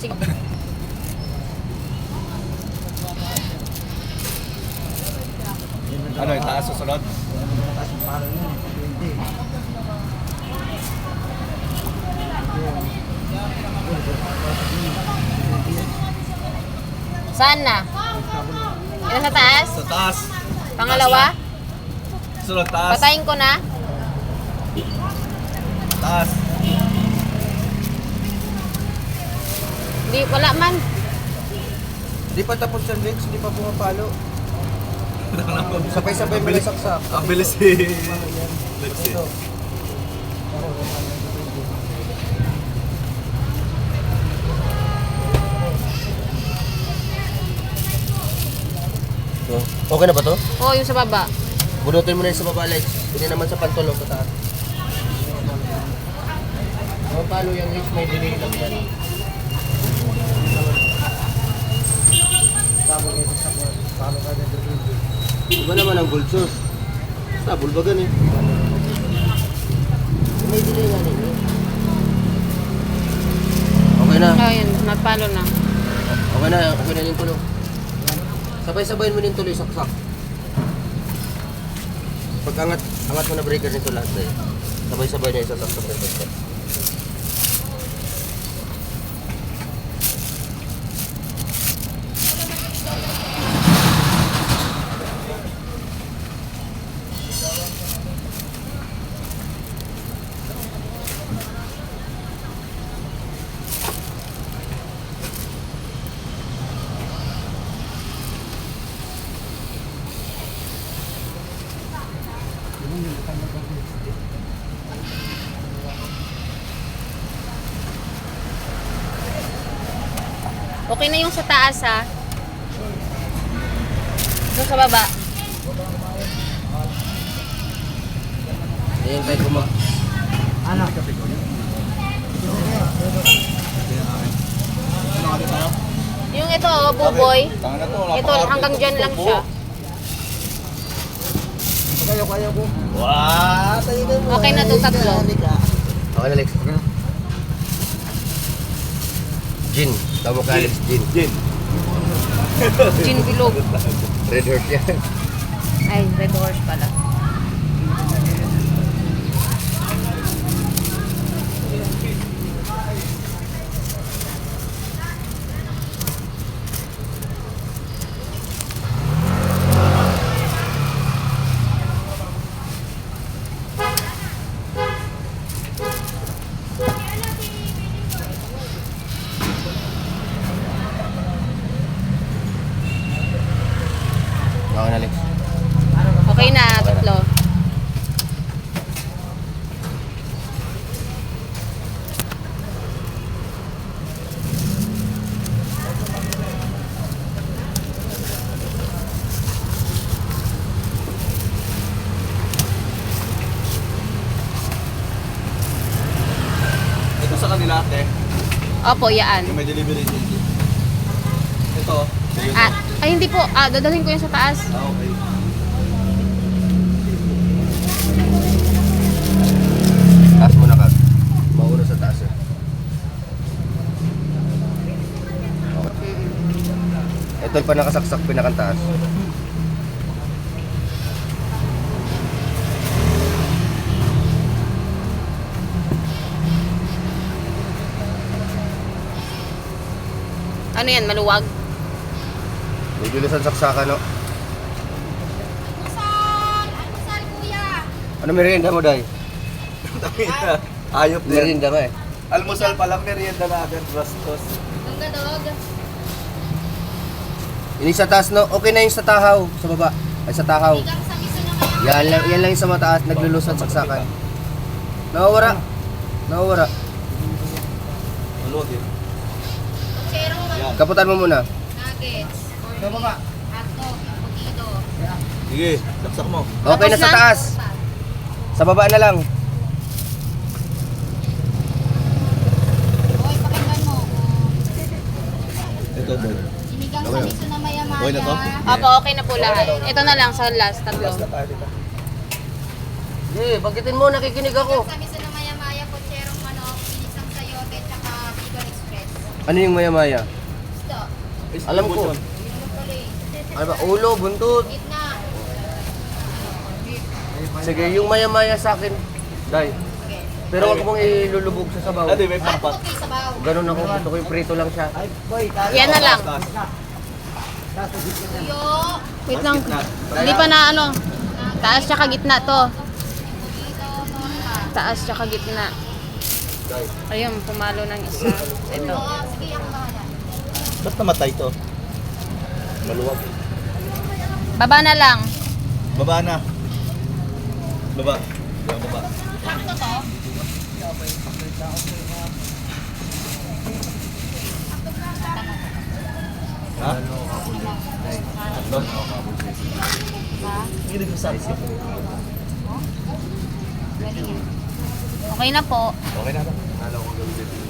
Sige. Ano, itaas susunod? Saan na? Ito sa taas? Sa taas. Pangalawa? Sunod, taas. Patayin ko na. Taas. Di, wala man. Hindi pa tapos yung legs, hindi pa pumapalo. Sabay-sabay mo nasaksak. Ang bilis eh. Let's see. So, okay na ba to? Oo, yung sa baba. Bunutin mo na yung sa baba, legs. Hindi naman sa pantolo, sa taas. Pumapalo yung legs, may delay lang yan. Iba naman ang gold source. Stable ba ganun? May delay nga nito. Okay na. Oh, yun. Napalo na. Okay na yung tulo. Sabay-sabayin mo din tuloy saksak. Pag angat mo na breaker nito lahat na yun. Sabay-sabay niya isasaksak nito. Okay na yung sa taas, ha? Doon sa baba. Ayan tayo kumag. Yung ito, oh, buboy. Tanga na to. Ito, hanggang dyan lang siya. Kaya ko. Wow! Okay na to, tatlo. Okay na, Lex. Okay na. Gin. Tawag ka, Alex. Gin. Gin. Gin bilog. Red horse yan. Ay, red horse pala. Okay na, Lex. Okay na, tatlo. Ito sa kanila, ate. Opo, yaan. Yung may delivery dito. Ito. Sa'yo to. Ay, hindi po. Dadalhin ko yung sa taas. Okay. Taas mo na, Kag. Mauna sa taas eh. Okay. Ito yung pa nakasaksak pinakantaas. Ano yan, maluwag? May bilusan saksakan, no? Almusal, kuya! Ano merienda mo, Day? Ayop din. Merienda ka eh. Almusal pa lang, merienda na agad. Bastos. Ang gadog. Yung sa taas, no? Okay na yung sa tahaw. Sa baba. Ay, sa tahaw. Bigang sa miso na kaya. Yan lang yung sa mataas. Naglulusan saksakan. Nawawara. Nawawara. Maluwag eh. Kutsero, Yan. Kaputan mo muna. nuggets, corned beef, hotdog, potato. Sige, saksak mo. Okay na Tapos sa na? taas. Sa baba na lang. Hoy, pakinggan mo. Ito, boy. Sinigang sa miso na maya-maya. Okay na to? Opo, okay na po lahat. Ito na lang sa last, tatlo. Last na tayo dito. Eh, bagitin mo. Nakikinig ako. Sinigang sa miso na maya-maya, kutserong manok, sinisang sayote, tsaka vegan express. Ano yung maya-maya? Gusto. Alam ko. Ano pala eh. Ano ba? Ulo, buntot. Gitna. Sige, yung maya-maya sa akin. Day. Okay. Pero wag mong ilulubog sa sabaw. Ate, may Ay, pampat. okay, sabaw. Ganun ako. Gusto ko yung prito lang siya. Yan na lang. Tuyo. Wait lang. Hindi pa na ano. Taas tsaka gitna to. Dito, norma. Taas tsaka gitna. Ayun, pumalo ng isa. Ito. Oo, sige, ako bahala. Ba't namatay to? Maluwag. Baba na lang. Baba na. Baba. Yung baba. Sakto to. Ha? Ito? Hindi ko sa isip. Okay na po. Okay na. Nalo ko gawin dito.